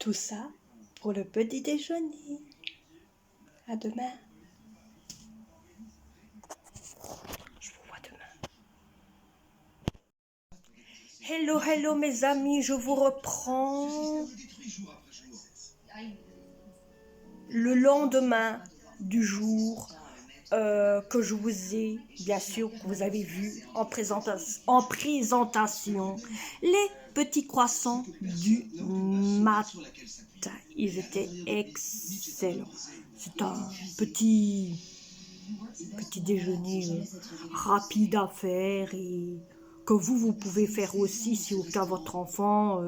Tout ça pour le petit déjeuner. À demain. Je vous vois demain. Hello, hello mes amis, je vous reprends le lendemain du jour que je vous ai, bien sûr, que vous avez vu en présentation, les petits croissants du matin. Ils étaient excellents. C'est un petit déjeuner rapide à faire et que vous pouvez faire aussi si aucun votre enfant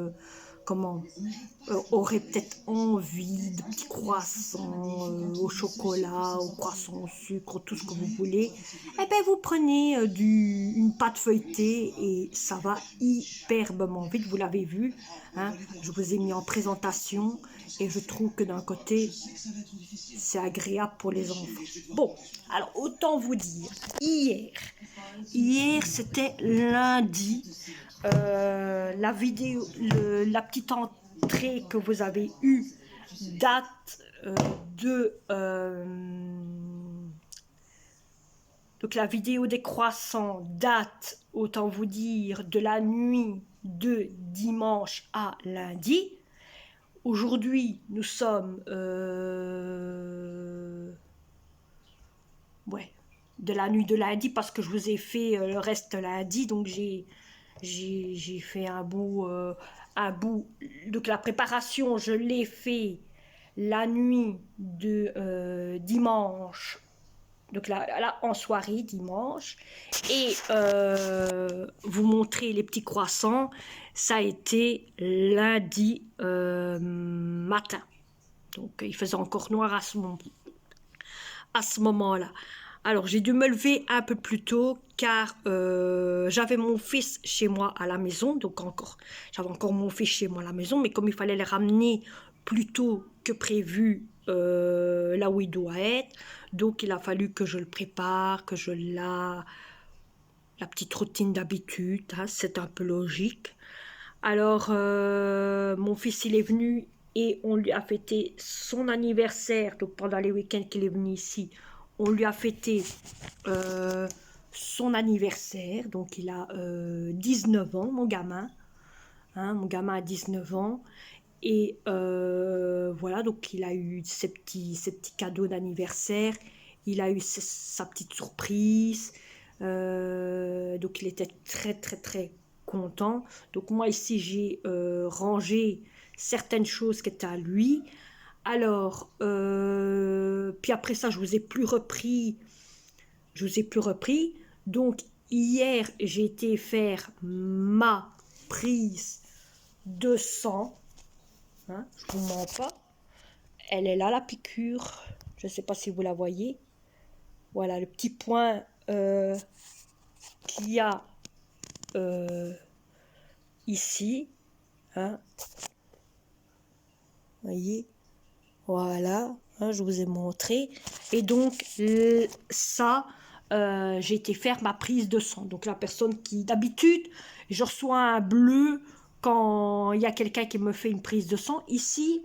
aurait peut-être envie de petits croissants au chocolat, au croissant au sucre, tout ce que vous voulez. Eh bien, vous prenez une pâte feuilletée et ça va hyperbement vite, vous l'avez vu. Hein, je vous ai mis en présentation et je trouve que d'un côté, c'est agréable pour les enfants. Bon, alors autant vous dire, hier c'était lundi, la vidéo, la petite entrée que vous avez eue date donc la vidéo des croissants date, autant vous dire, de la nuit de dimanche à lundi. Aujourd'hui, nous sommes de la nuit de lundi parce que je vous ai fait le reste lundi, donc j'ai fait un bout, donc la préparation, je l'ai fait la nuit de dimanche, donc là en soirée dimanche, et vous montrer les petits croissants, ça a été lundi matin, donc il faisait encore noir à ce moment-là. Alors j'ai dû me lever un peu plus tôt car j'avais mon fils chez moi à la maison, donc j'avais encore mon fils chez moi à la maison, mais comme il fallait le ramener plus tôt que prévu là où il doit être, donc il a fallu que je le prépare, que je la petite routine d'habitude, hein, c'est un peu logique. Alors mon fils il est venu et on lui a fêté son anniversaire, donc pendant les week-ends qu'il est venu ici, on lui a fêté son anniversaire, donc il a 19 ans, mon gamin, hein, mon gamin a 19 ans, et voilà, donc il a eu ses petits cadeaux d'anniversaire, il a eu sa petite surprise, donc il était très très très content. Donc moi ici j'ai rangé certaines choses qui étaient à lui. Alors puis après ça je vous ai plus repris, donc hier j'ai été faire ma prise de sang, hein, je vous mens pas, elle est là la piqûre, je ne sais pas si vous la voyez, voilà le petit point qu'il y a ici, hein, voyez, voilà, hein, je vous ai montré, et donc ça j'ai été faire ma prise de sang. Donc la personne qui, d'habitude je reçois un bleu quand il y a quelqu'un qui me fait une prise de sang, ici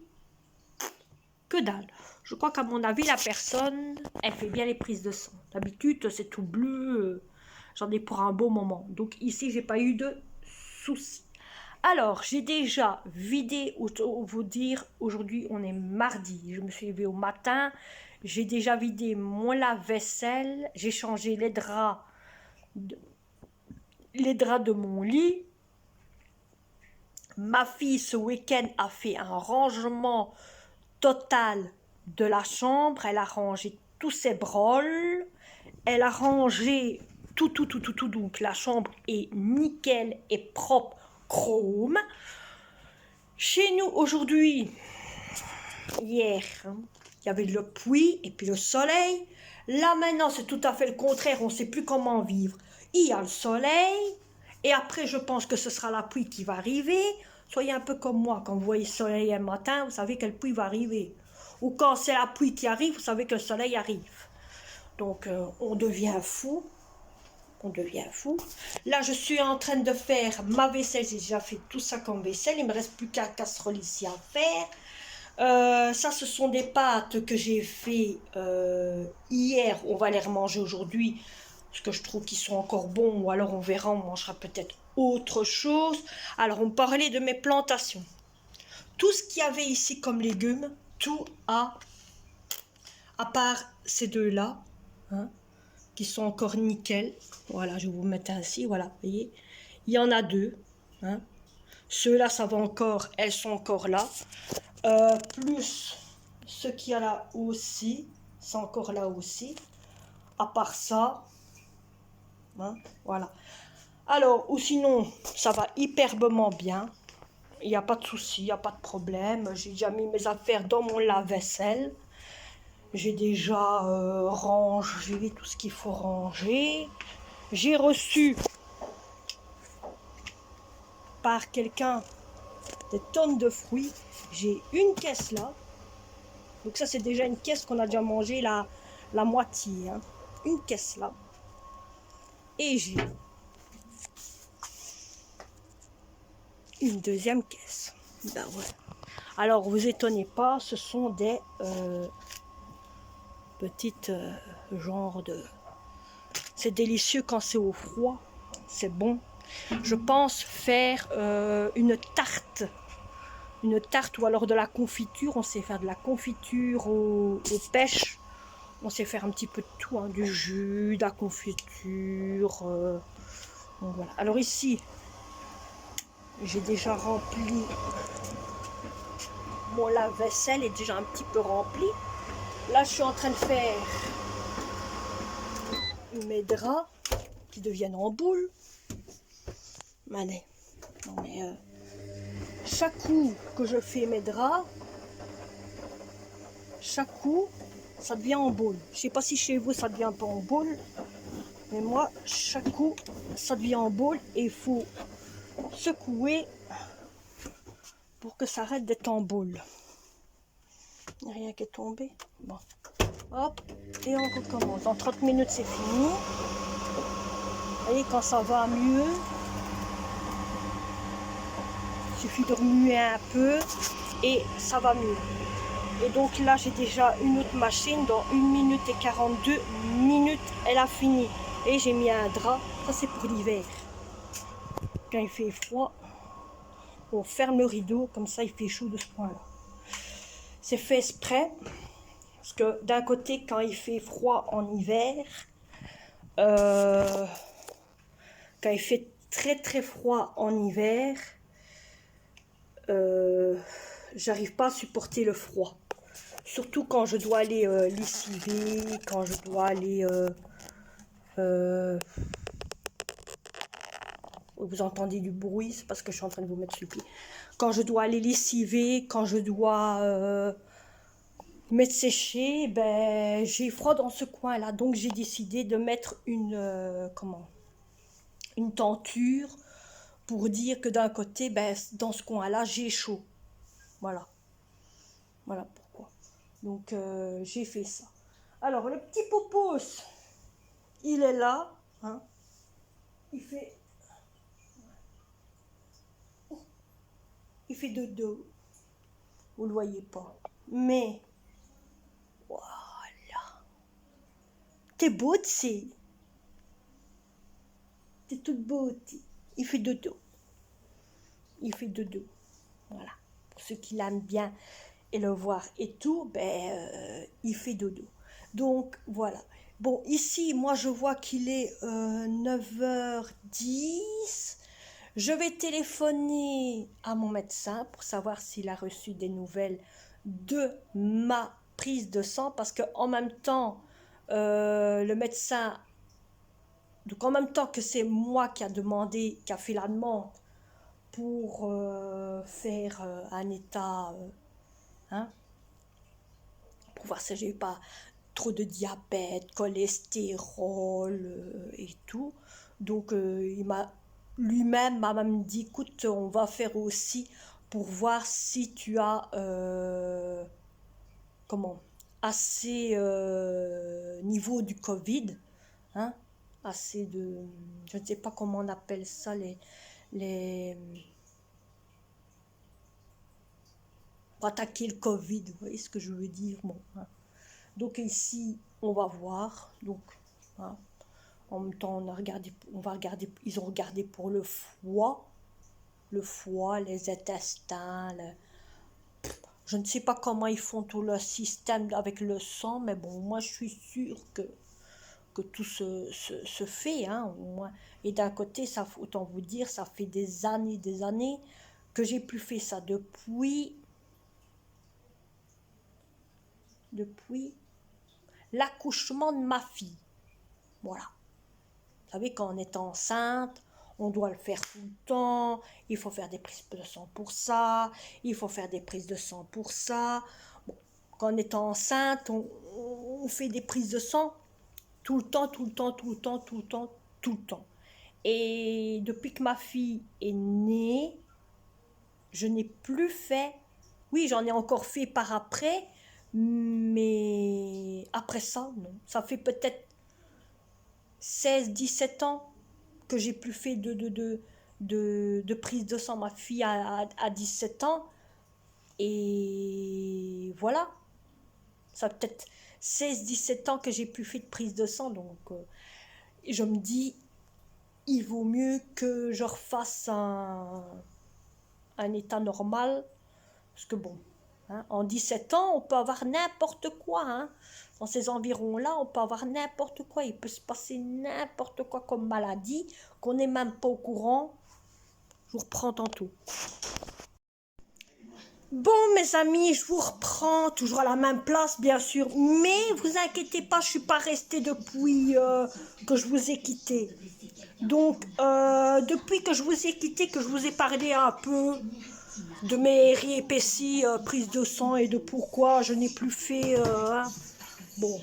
que dalle. Je crois qu'à mon avis la personne elle fait bien les prises de sang, d'habitude c'est tout bleu, j'en ai pour un beau moment, donc ici j'ai pas eu de soucis. Alors, j'ai déjà vidé, vous dire, aujourd'hui on est mardi, je me suis levée au matin, j'ai déjà vidé mon lave-vaisselle, j'ai changé les draps de mon lit. Ma fille ce week-end a fait un rangement total de la chambre, elle a rangé tous ses brols, elle a rangé tout, donc la chambre est nickel et propre, chrome. Chez nous aujourd'hui, hier, hein, il y avait le pluie et puis le soleil. Là maintenant c'est tout à fait le contraire, on ne sait plus comment vivre. Il y a le soleil et après je pense que ce sera la pluie qui va arriver. Soyez un peu comme moi, quand vous voyez le soleil un matin, vous savez que la pluie va arriver. Ou quand c'est la pluie qui arrive, vous savez que le soleil arrive. Donc on devient fou. On devient fou. Là, je suis en train de faire ma vaisselle. J'ai déjà fait tout ça comme vaisselle. Il me reste plus qu'un casserole ici à faire. Ça, ce sont des pâtes que j'ai fait hier. On va les remanger aujourd'hui parce que je trouve qu'ils sont encore bons. Ou alors on verra, on mangera peut-être autre chose. Alors, on parlait de mes plantations. Tout ce qu'il y avait ici comme légumes, tout à part ces deux-là, hein, qui sont encore nickel. Voilà, je vais vous mettre ainsi, voilà, vous voyez. Il y en a deux, hein. Ceux-là, ça va encore, elles sont encore là. Plus ce qu'il y a là aussi, c'est encore là aussi. À part ça, hein, voilà. Alors, ou sinon, ça va hyperbement bien. Il n'y a pas de souci, il n'y a pas de problème. J'ai déjà mis mes affaires dans mon lave-vaisselle. J'ai déjà rangé tout ce qu'il faut ranger. J'ai reçu par quelqu'un des tonnes de fruits. J'ai une caisse là. Donc ça, c'est déjà une caisse qu'on a déjà mangé la moitié. Hein. Une caisse là. Et j'ai une deuxième caisse. Ben ouais. Alors, vous étonnez pas, ce sont des petites genres de... C'est délicieux quand c'est au froid. C'est bon. Je pense faire une tarte ou alors de la confiture. On sait faire de la confiture aux pêches. On sait faire un petit peu de tout, hein, du jus, de la confiture. Donc voilà. Alors ici, j'ai déjà rempli mon lave-vaisselle est déjà un petit peu rempli. Là, je suis en train de faire mes draps qui deviennent en boule. Allez, non mais chaque coup que je fais mes draps, chaque coup, ça devient en boule. Je sais pas si chez vous ça devient pas en boule, mais moi, chaque coup, ça devient en boule et il faut secouer pour que ça arrête d'être en boule. Il n'y a rien qui est tombé. Bon, hop, et on recommence. En 30 minutes, c'est fini. Vous voyez, quand ça va mieux, il suffit de remuer un peu et ça va mieux. Et donc là, j'ai déjà une autre machine. Dans 1 minute et 42 minutes, elle a fini. Et j'ai mis un drap. Ça, c'est pour l'hiver. Quand il fait froid, on ferme le rideau. Comme ça, il fait chaud de ce point-là. C'est fait exprès. Parce que d'un côté, quand il fait froid en hiver, quand il fait très très froid en hiver, j'arrive pas à supporter le froid. Surtout quand je dois aller lessiver, quand je dois aller... vous entendez du bruit, c'est parce que je suis en train de vous mettre sur le pied. Quand je dois aller lessiver, quand je dois mettre sécher, ben, j'ai froid dans ce coin-là. Donc j'ai décidé de mettre une tenture pour dire que d'un côté, ben, dans ce coin-là, j'ai chaud. Voilà. Voilà pourquoi. Donc j'ai fait ça. Alors le petit popos, il est là. Hein. Il fait dodo. Vous le voyez pas. Mais voilà. T'es beau, tu T'es toute beau. Il fait dodo. Il fait dodo. Voilà. Pour ceux qui l'aiment bien et le voir et tout, ben, il fait dodo. Donc, voilà. Bon, ici, moi, je vois qu'il est 9h10. Je vais téléphoner à mon médecin pour savoir s'il a reçu des nouvelles de ma prise de sang, parce que en même temps, le médecin, donc en même temps que c'est moi qui a demandé, qui a fait la demande pour faire un état, hein, pour voir si j'ai pas trop de diabète, cholestérol et tout. Donc il m'a lui-même m'a même dit, écoute, on va faire aussi pour voir si tu as assez niveau du Covid, hein, assez de, je ne sais pas comment on appelle ça, les, pour attaquer le Covid, vous voyez ce que je veux dire, bon, hein. Donc ici, on va voir, donc, hein, en même temps, on va regarder, ils ont regardé pour le foie, les intestins, je ne sais pas comment ils font tout leur système avec le sang, mais bon, moi je suis sûre que tout se fait, hein, au moins. Et d'un côté, ça, autant vous dire, ça fait des années que j'ai plus fait ça depuis l'accouchement de ma fille. Voilà. Vous savez, quand on est enceinte, on doit le faire tout le temps, il faut faire des prises de sang pour ça, il faut faire des prises de sang pour ça. Bon, quand on est enceinte, on fait des prises de sang tout le temps, tout le temps, tout le temps, tout le temps, tout le temps. Et depuis que ma fille est née, je n'ai plus fait. Oui, j'en ai encore fait par après, mais après ça, non. Ça fait peut-être 16, 17 ans que j'ai plus fait de prise de sang. Ma fille a 17 ans. Et voilà. Ça fait peut-être 16, 17 ans que j'ai plus fait de prise de sang. Donc, je me dis, il vaut mieux que je refasse un état normal. Parce que bon, hein, en 17 ans, on peut avoir n'importe quoi. Hein. Dans ces environs-là, on peut avoir n'importe quoi. Il peut se passer n'importe quoi comme maladie qu'on n'est même pas au courant. Je vous reprends tantôt. Bon, mes amis, je vous reprends, toujours à la même place, bien sûr. Mais vous inquiétez pas, je suis pas restée depuis que je vous ai quitté. Donc, depuis que je vous ai quitté, que je vous ai parlé un peu de mes riépéties, prises de sang et de pourquoi je n'ai plus fait... hein. Bon,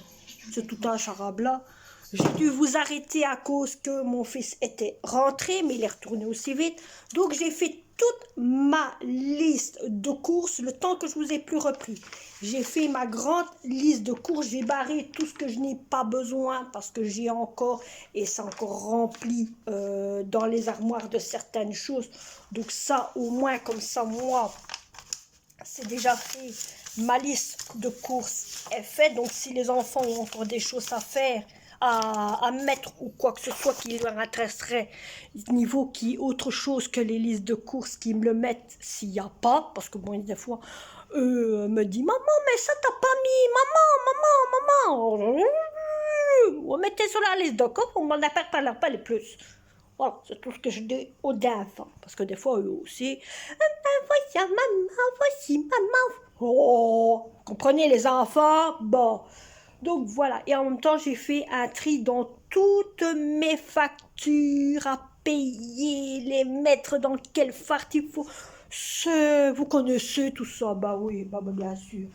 c'est tout un charabla. J'ai dû vous arrêter à cause que mon fils était rentré, mais il est retourné aussi vite. Donc j'ai fait toute ma liste de courses le temps que je vous ai plus repris. J'ai fait ma grande liste de courses, j'ai barré tout ce que je n'ai pas besoin parce que j'ai encore, et c'est encore rempli dans les armoires de certaines choses. Donc ça, au moins, comme ça, moi, c'est déjà fait. Ma liste de courses est faite. Donc, si les enfants ont encore des choses à faire, à mettre ou quoi que ce soit qui leur intéresserait, niveau qui autre chose que les listes de courses qui me le mettent s'il n'y a pas, parce que bon, des fois, eux me disent maman, mais ça t'as pas mis, maman, on mettait sur la liste de courses, on m'en appelle pas les plus. Voilà, c'est tout ce que je dis aux enfants. Parce que des fois, eux aussi, voici maman, voici maman. Oh, comprenez les enfants? Bon. Donc voilà. Et en même temps, j'ai fait un tri dans toutes mes factures à payer, les mettre dans quel fart il faut. Vous connaissez tout ça? Bah oui, bah bien sûr.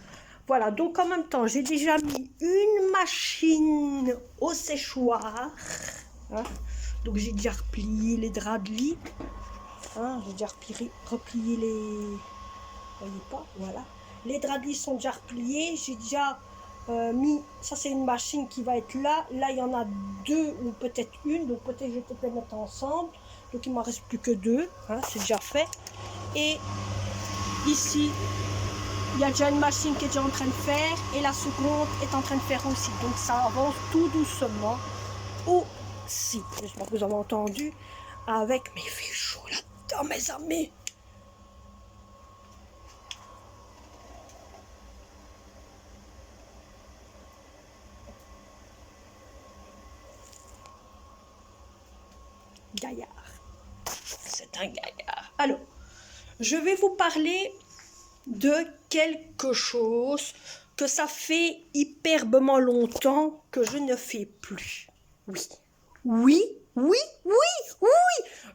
Voilà, donc en même temps, j'ai déjà mis une machine au séchoir. Hein. Donc j'ai déjà replié les draps de lit. Hein, j'ai déjà replié les... Vous voyez pas? Voilà. Les draps de lit sont déjà repliés. J'ai déjà mis... Ça, c'est une machine qui va être là. Là, il y en a deux ou peut-être une. Donc peut-être je vais peut-être les mettre ensemble. Donc il m'en reste plus que deux. Hein, c'est déjà fait. Et ici, il y a déjà une machine qui est déjà en train de faire. Et la seconde est en train de faire aussi. Donc ça avance tout doucement. Si, j'espère que vous avez entendu, avec, mais il fait chaud là-dedans, mes amis. Gaillard, c'est un gaillard. Alors, je vais vous parler de quelque chose que ça fait hyperbement longtemps que je ne fais plus. Oui,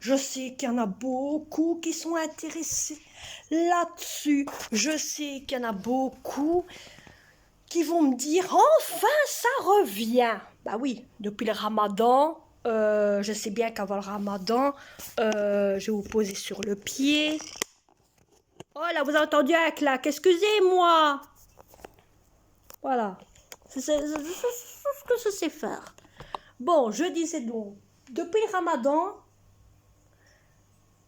je sais qu'il y en a beaucoup qui sont intéressés là-dessus. Je sais qu'il y en a beaucoup qui vont me dire enfin ça revient. Bah oui, depuis le Ramadan, je sais bien qu'avant le Ramadan, je vais vous poser sur le pied. Oh là, vous avez entendu un claque, excusez-moi. Voilà, c'est ce que je sais faire. Bon, je disais donc, depuis le ramadan,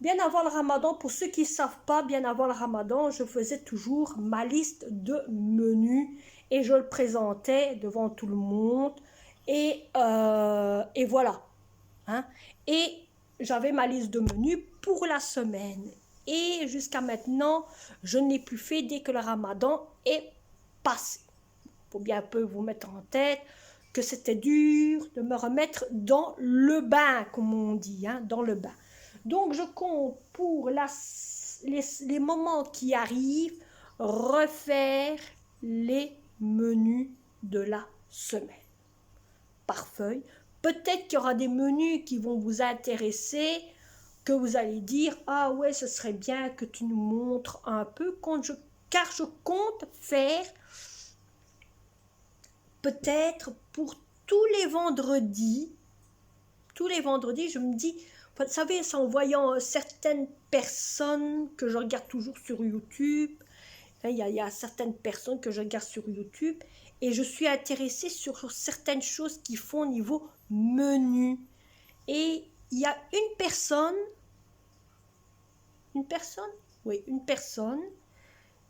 bien avant le ramadan, pour ceux qui ne savent pas, bien avant le ramadan, je faisais toujours ma liste de menus et je le présentais devant tout le monde. Et voilà. Hein. Et j'avais ma liste de menus pour la semaine. Et jusqu'à maintenant, je n'ai plus fait dès que le ramadan est passé. Il faut bien un peu vous mettre en tête que c'était dur de me remettre dans le bain, comme on dit, hein, dans le bain. Donc je compte pour les moments qui arrivent refaire les menus de la semaine par feuille. Peut-être qu'il y aura des menus qui vont vous intéresser, que vous allez dire ah ouais, ce serait bien que tu nous montres un peu, car je compte faire peut-être pour tous les vendredis, je me dis, vous savez, c'est en voyant certaines personnes que je regarde toujours sur YouTube, il y a certaines personnes que je regarde sur YouTube, et je suis intéressée sur certaines choses qu'ils font au niveau menu. Et il y a une personne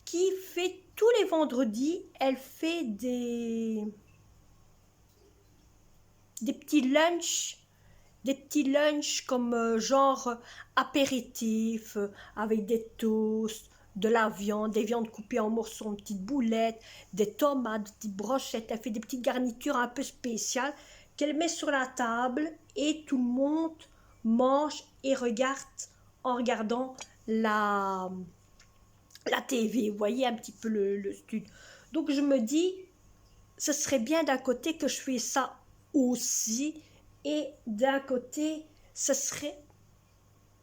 qui fait tous les vendredis, elle fait des petits lunchs, comme genre apéritif, avec des toasts, de la viande, des viandes coupées en morceaux, en petites boulettes, des tomates, des petites brochettes. Elle fait des petites garnitures un peu spéciales qu'elle met sur la table et tout le monde mange et regarde en regardant la TV. Vous voyez un petit peu le studio. Donc je me dis, ce serait bien d'un côté que je fais ça aussi, et d'un côté, ce serait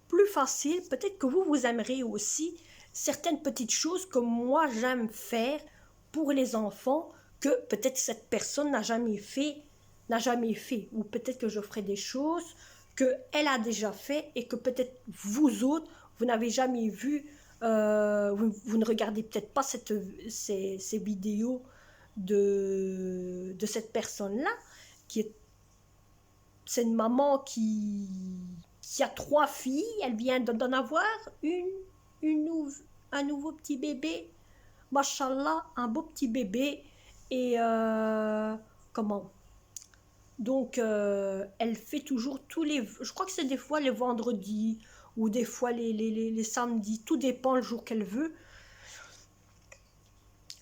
plus facile. Peut-être que vous aimeriez aussi certaines petites choses que moi j'aime faire pour les enfants, que peut-être cette personne n'a jamais fait, ou peut-être que je ferai des choses qu'elle a déjà fait et que peut-être vous autres, vous n'avez jamais vu, vous ne regardez peut-être pas ces vidéos de cette personne-là, qui est c'est une maman qui a 3 filles, elle vient d'en avoir une un nouveau petit bébé, machallah, un beau petit bébé, et comment donc elle fait toujours je crois que c'est des fois les vendredis, ou des fois les samedis, tout dépend le jour qu'elle veut,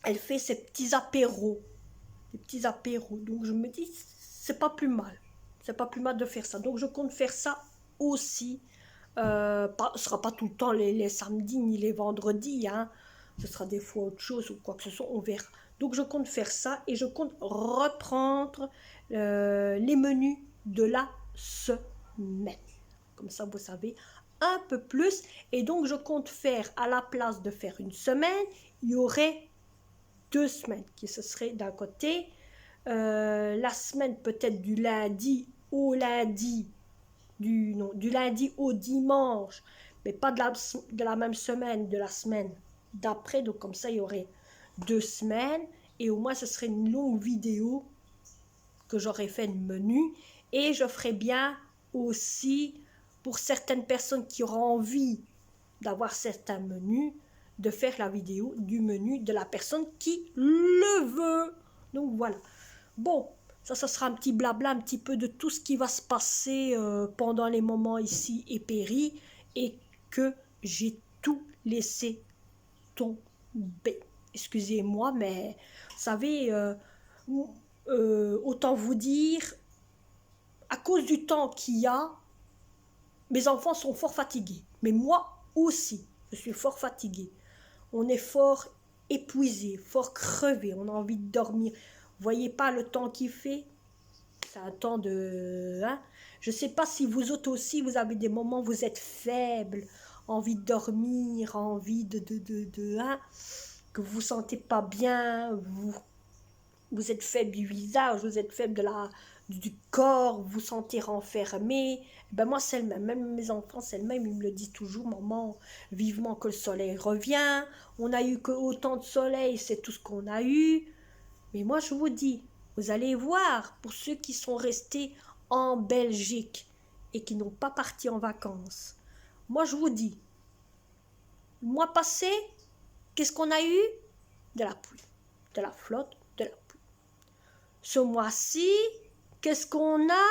elle fait ses petits apéros, donc je me dis, c'est pas plus mal. C'est pas plus mal de faire ça. Donc je compte faire ça aussi. Ce ne sera pas tout le temps les samedis ni les vendredis. Hein. Ce sera des fois autre chose ou quoi que ce soit. On verra. Donc je compte faire ça et je compte reprendre les menus de la semaine. Comme ça, vous savez un peu plus. Et donc je compte faire, à la place de faire une semaine, il y aurait 2 semaines qui se seraient d'un côté. La semaine peut-être du lundi au lundi, du lundi au dimanche, mais pas de la même semaine, de la semaine d'après. Donc comme ça, il y aurait 2 semaines et au moins ce serait une longue vidéo que j'aurais fait de menu. Et je ferais bien aussi, pour certaines personnes qui auront envie d'avoir certains menus, de faire la vidéo du menu de la personne qui le veut. Donc voilà. Bon, ça sera un petit blabla, un petit peu de tout ce qui va se passer pendant les moments ici épéris, et que j'ai tout laissé tomber. Excusez-moi, mais vous savez, autant vous dire, à cause du temps qu'il y a, mes enfants sont fort fatigués. Mais moi aussi, je suis fort fatiguée. On est fort épuisé, fort crevé, on a envie de dormir. Vous voyez pas le temps qu'il fait? C'est un temps de... Hein? Je sais pas si vous autres aussi, vous avez des moments où vous êtes faible, envie de dormir, envie hein? Que vous vous sentez pas bien, vous êtes faible du visage, vous êtes faible du corps, vous vous sentez renfermé. Ben moi c'est le même, même mes enfants c'est le même, ils me le disent toujours, maman, vivement que le soleil revient, on a eu que autant de soleil, c'est tout ce qu'on a eu. Mais moi je vous dis, vous allez voir, pour ceux qui sont restés en Belgique et qui n'ont pas parti en vacances, moi je vous dis, le mois passé, qu'est-ce qu'on a eu? De la pluie, de la flotte, de la pluie. Ce mois-ci, qu'est-ce qu'on a?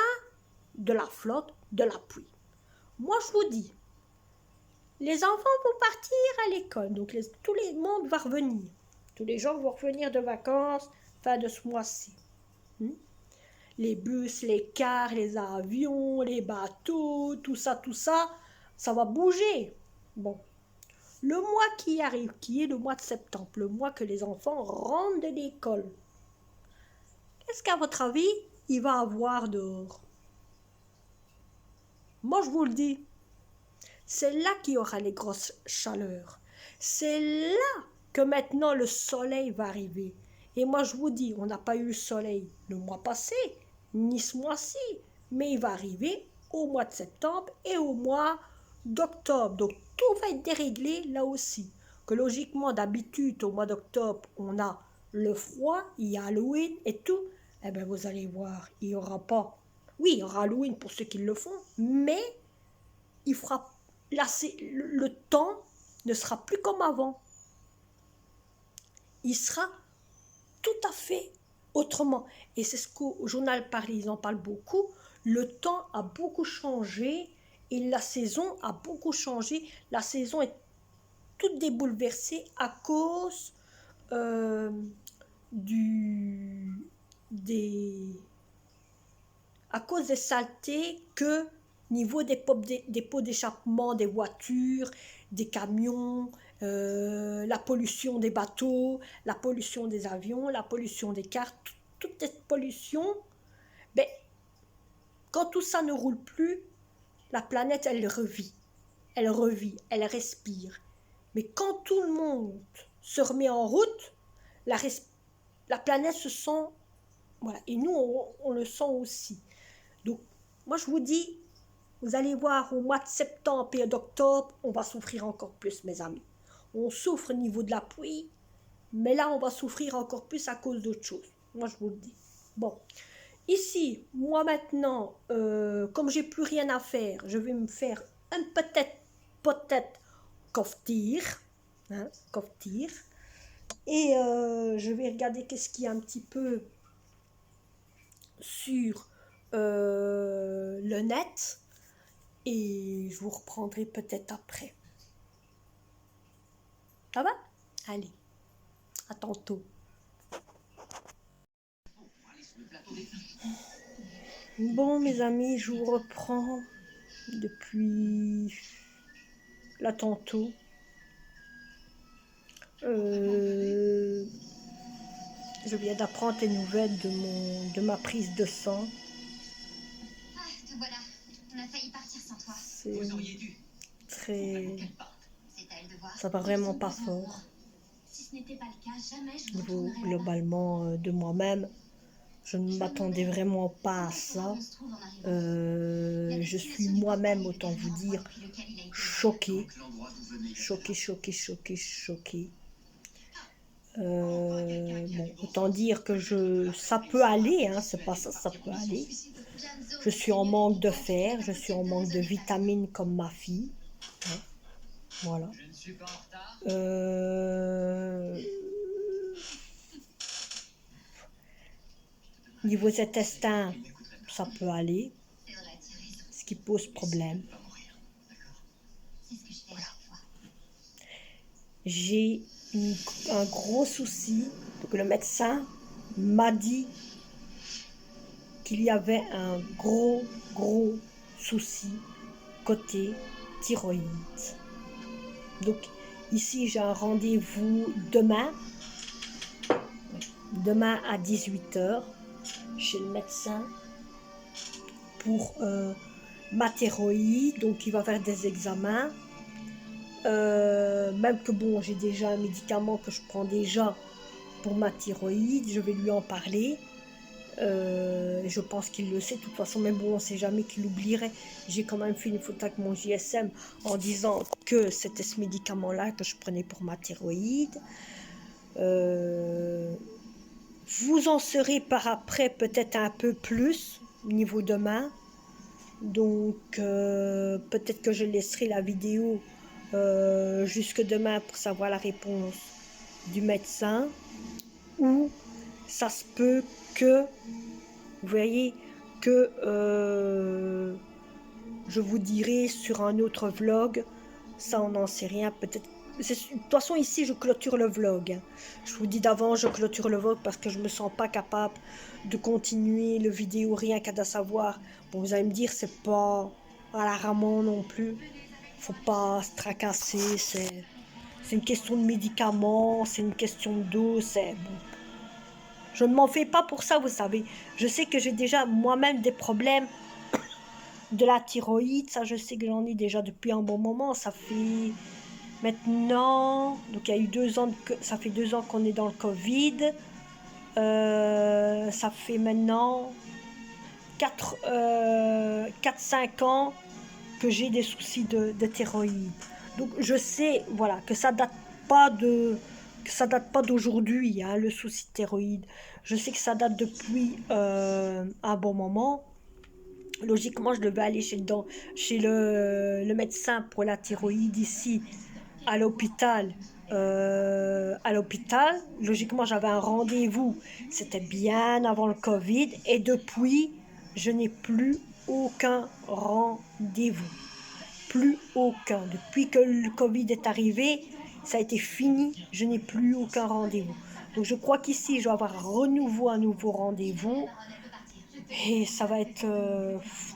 De la flotte, de la pluie. Moi je vous dis, les enfants vont partir à l'école, donc tout le monde va revenir. Tous les gens vont revenir de vacances fin de ce mois-ci. Les bus, les cars, les avions, les bateaux, tout ça, ça va bouger. Bon. Le mois qui arrive, qui est le mois de septembre, le mois que les enfants rentrent de l'école, qu'est-ce qu'à votre avis, il va avoir dehors? Moi, je vous le dis, c'est là qu'il y aura les grosses chaleurs. C'est là que maintenant le soleil va arriver. Et moi, je vous dis, on n'a pas eu le soleil le mois passé, ni ce mois-ci, mais il va arriver au mois de septembre et au mois d'octobre. Donc, tout va être déréglé là aussi. Que logiquement, d'habitude, au mois d'octobre, on a le froid, il y a Halloween et tout. Eh bien, vous allez voir, il n'y aura pas. Oui, il y aura Halloween pour ceux qui le font, mais il fera. Là, le temps ne sera plus comme avant. Il sera tout à fait autrement. Et c'est ce qu'au journal Paris, ils en parlent beaucoup. Le temps a beaucoup changé et la saison a beaucoup changé. La saison est toute débouleversée à cause des saletés que niveau des pots d'échappement des voitures, des camions, la pollution des bateaux, la pollution des avions, la pollution des cars, toute cette pollution, ben, quand tout ça ne roule plus, la planète, elle revit, elle respire. Mais quand tout le monde se remet en route, la planète se sent, voilà, et nous, on le sent aussi. Donc, moi, je vous dis, vous allez voir, au mois de septembre et d'octobre, on va souffrir encore plus, mes amis. On souffre au niveau de la pluie, mais là, on va souffrir encore plus à cause d'autre chose. Moi, je vous le dis. Bon, ici, moi maintenant, comme j'ai plus rien à faire, je vais me faire un peut-être koftir, hein, koftir. Et je vais regarder qu'est-ce qu'il y a un petit peu sur le net. Et je vous reprendrai peut-être après. Ça va? Allez, à tantôt. Bon, mes amis, je vous reprends depuis là tantôt. Je viens d'apprendre les nouvelles de ma prise de sang. Ah, te voilà. On a failli partir sans toi. C'est très... C'est à elle de voir. Ça va vraiment pas fort. Si ce n'était pas le cas, jamais je Niveau retournerais globalement de moi-même, je ne m'attendais vraiment pas à ça. Je suis moi-même, autant vous dire, choquée. Choquée. Bon, autant dire que ça peut aller, hein, c'est pas ça, ça peut aller. Je suis en manque de fer, je suis en manque de vitamines comme ma fille. Hein, voilà. Niveau intestin, ça peut aller. Ce qui pose problème. Voilà. J'ai un gros souci. Donc le médecin m'a dit qu'il y avait un gros souci côté thyroïde. Donc ici j'ai un rendez-vous demain à 18h chez le médecin pour ma thyroïde. Donc il va faire des examens. Même que bon, j'ai déjà un médicament que je prends déjà pour ma thyroïde, je vais lui en parler. Je pense qu'il le sait de toute façon, mais bon, on ne sait jamais qu'il oublierait. J'ai quand même fait une photo avec mon GSM en disant que c'était ce médicament-là que je prenais pour ma thyroïde. Vous en saurez par après peut-être un peu plus niveau demain. Donc peut-être que je laisserai la vidéo jusque demain pour savoir la réponse du médecin. Ou ça se peut que, vous voyez, que je vous dirai sur un autre vlog. Ça, on n'en sait rien. Peut-être. De toute façon, ici, je clôture le vlog. Je vous dis d'avant, je clôture le vlog parce que je me sens pas capable de continuer le vidéo rien qu'à de savoir. Bon, vous allez me dire, c'est pas à la Ramon non plus. Faut pas se tracasser. C'est une question de médicaments, c'est une question d'eau, c'est bon. Je ne m'en fais pas pour ça, vous savez. Je sais que j'ai déjà moi-même des problèmes de la thyroïde. Ça, je sais que j'en ai déjà depuis un bon moment. Ça fait maintenant... Donc, il y a eu 2 ans... Ça fait 2 ans qu'on est dans le Covid. Ça fait maintenant 4-5 ans que j'ai des soucis de thyroïde. Donc, je sais, voilà, que ça date pas d'aujourd'hui, hein, le souci de thyroïde. Je sais que ça date depuis un bon moment. Logiquement, je devais aller chez le médecin pour la thyroïde ici, à l'hôpital. Logiquement, j'avais un rendez-vous. C'était bien avant le Covid. Et depuis, je n'ai plus aucun rendez-vous. Plus aucun. Depuis que le Covid est arrivé, ça a été fini. Je n'ai plus aucun rendez-vous. Donc, je crois qu'ici, je vais avoir un nouveau rendez-vous. Et ça va être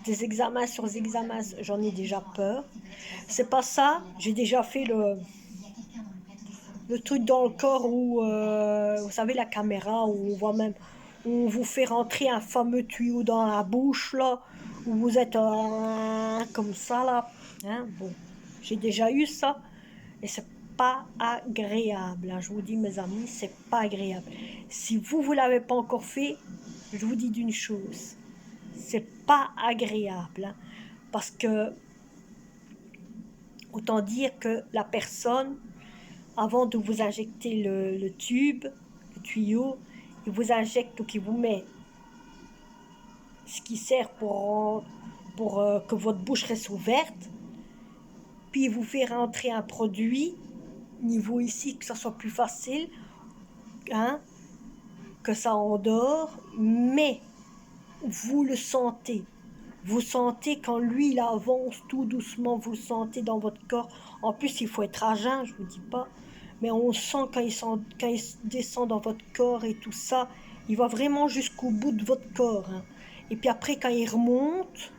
des examens sur des examens. J'en ai déjà peur. C'est pas ça. J'ai déjà fait le truc dans le corps où, vous savez, la caméra, où on voit même, où on vous fait rentrer un fameux tuyau dans la bouche, là, où vous êtes comme ça, là. Hein, bon, j'ai déjà eu ça. Et c'est pas agréable. Hein. Je vous dis, mes amis, c'est pas agréable. Si vous l'avez pas encore fait, je vous dis d'une chose. C'est pas agréable. Hein, parce que, autant dire que la personne, avant de vous injecter le tube, le tuyau, il vous injecte, donc il vous met ce qui sert pour que votre bouche reste ouverte, puis il vous fait rentrer un produit, niveau ici, que ça soit plus facile, hein, que ça endort, mais vous le sentez. Vous sentez quand lui il avance tout doucement, vous le sentez dans votre corps. En plus, il faut être à jeun, je vous dis pas. Mais on sent quand il descend dans votre corps et tout ça, il va vraiment jusqu'au bout de votre corps. Hein. Et puis après, quand il remonte,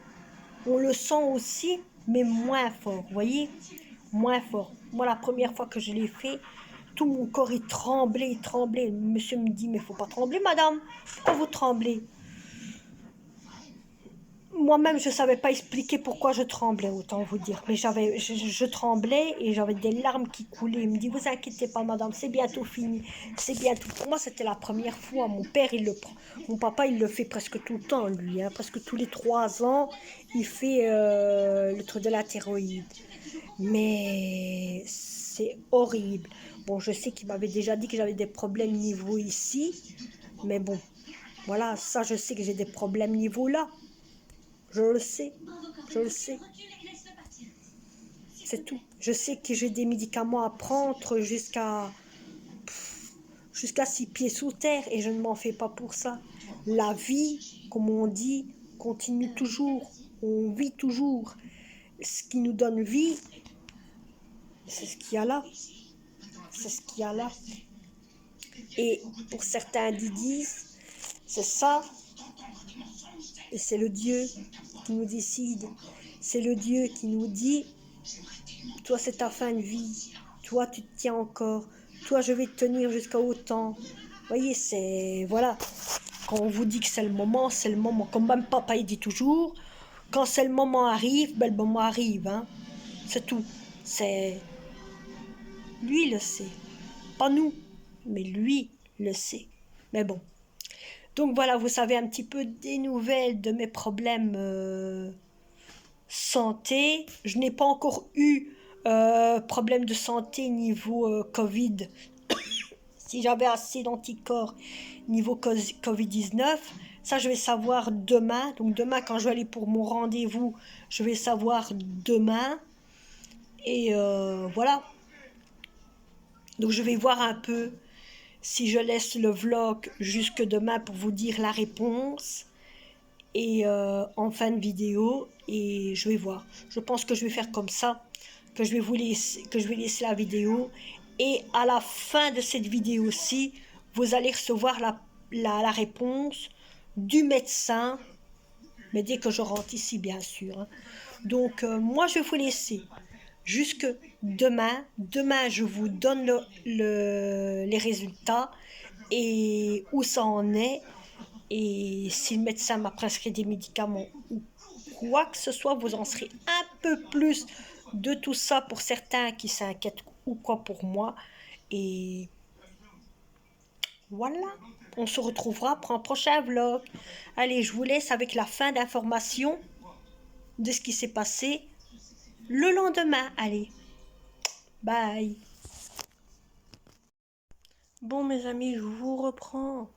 on le sent aussi, mais moins fort, vous voyez, moins fort. Moi, la première fois que je l'ai fait, tout mon corps, il tremblait, il tremblait. Le monsieur me dit, mais il faut pas trembler, madame. Pourquoi vous tremblez? Moi-même, je ne savais pas expliquer pourquoi je tremblais, autant vous dire. Mais je tremblais et j'avais des larmes qui coulaient. Il me dit, vous inquiétez pas, madame, c'est bientôt fini. C'est bientôt. Pour moi, c'était la première fois. Mon père, mon papa, il le fait presque tout le temps, lui. Hein. Presque tous les 3 ans, il fait le truc de la thyroïde. Mais c'est horrible. Bon, je sais qu'il m'avait déjà dit que j'avais des problèmes niveau ici. Mais bon, voilà, ça, je sais que j'ai des problèmes niveau là. Je le sais, je le sais. C'est tout. Je sais que j'ai des médicaments à prendre jusqu'à 6 pieds sous terre et je ne m'en fais pas pour ça. La vie, comme on dit, continue toujours. On vit toujours. Ce qui nous donne vie, c'est ce qu'il y a là. C'est ce qu'il y a là. Et pour certains disent, c'est ça. Et c'est le Dieu qui nous décide. C'est le Dieu qui nous dit, toi c'est ta fin de vie, toi tu te tiens encore, toi je vais te tenir jusqu'à autant. Vous voyez, c'est, voilà, quand on vous dit que c'est le moment, comme même papa il dit toujours, quand c'est le moment arrive, ben le moment arrive, hein. C'est tout, c'est, lui il le sait, pas nous, mais lui le sait, mais bon. Donc voilà, vous savez un petit peu des nouvelles de mes problèmes santé. Je n'ai pas encore eu problème de santé niveau Covid. Si j'avais assez d'anticorps niveau Covid-19, Ça, je vais savoir demain. Donc demain, quand je vais aller pour mon rendez-vous, je vais savoir demain. Et voilà. Donc je vais voir un peu si je laisse le vlog jusque demain pour vous dire la réponse. Et en fin de vidéo, et je vais voir. Je pense que je vais faire comme ça, que je vais laisser la vidéo. Et à la fin de cette vidéo-ci, vous allez recevoir la réponse du médecin, mais dès que je rentre ici, bien sûr, hein. Donc, moi, je vais vous laisser jusque demain. Demain, je vous donne les résultats et où ça en est. Et si le médecin m'a prescrit des médicaments ou quoi que ce soit, vous en serez un peu plus de tout ça pour certains qui s'inquiètent ou quoi pour moi. Et voilà, on se retrouvera pour un prochain vlog. Allez, je vous laisse avec la fin d'information de ce qui s'est passé le lendemain. Allez, bye. Bon mes amis, je vous reprends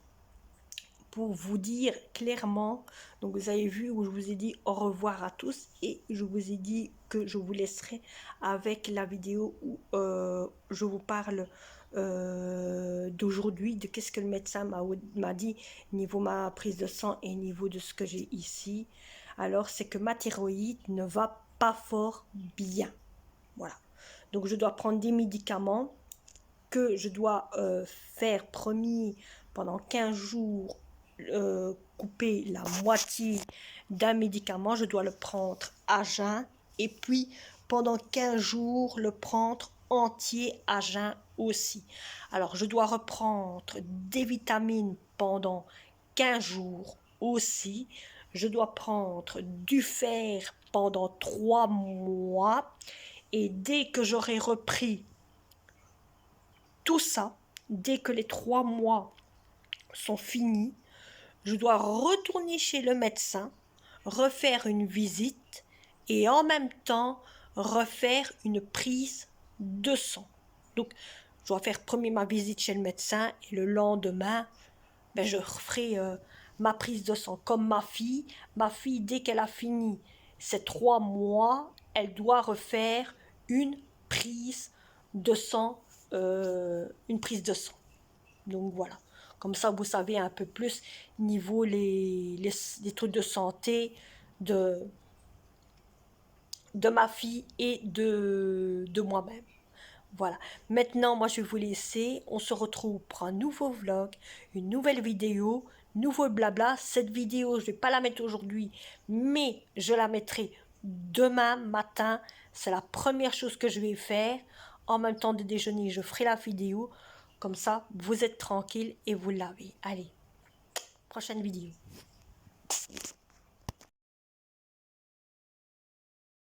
pour vous dire clairement. Donc vous avez vu où je vous ai dit au revoir à tous et je vous ai dit que je vous laisserai avec la vidéo où je vous parle d'aujourd'hui, de qu'est-ce que le médecin m'a dit niveau ma prise de sang et niveau de ce que j'ai ici. Alors c'est que ma thyroïde ne va pas fort bien. Voilà. Donc je dois prendre des médicaments que je dois faire promis pendant 15 jours, couper la moitié d'un médicament, je dois le prendre à jeun et puis pendant 15 jours le prendre entier à jeun aussi. Alors je dois reprendre des vitamines pendant 15 jours aussi. Je dois prendre du fer pendant 3 mois et dès que j'aurai repris tout ça, dès que les 3 mois sont finis, je dois retourner chez le médecin, refaire une visite et en même temps refaire une prise de sang. Donc, je dois faire premier ma visite chez le médecin et le lendemain, ben, je referai ma prise de sang. Comme ma fille, dès qu'elle a fini ses 3 mois, elle doit refaire une prise de sang. Donc voilà. Comme ça, vous savez un peu plus niveau les trucs de santé de ma fille et de moi-même. Voilà. Maintenant, moi, je vais vous laisser. On se retrouve pour un nouveau vlog, une nouvelle vidéo, nouveau blabla. Cette vidéo, je ne vais pas la mettre aujourd'hui, mais je la mettrai demain matin. C'est la première chose que je vais faire. En même temps de déjeuner, je ferai la vidéo. Comme ça, vous êtes tranquille et vous l'avez. Allez, prochaine vidéo.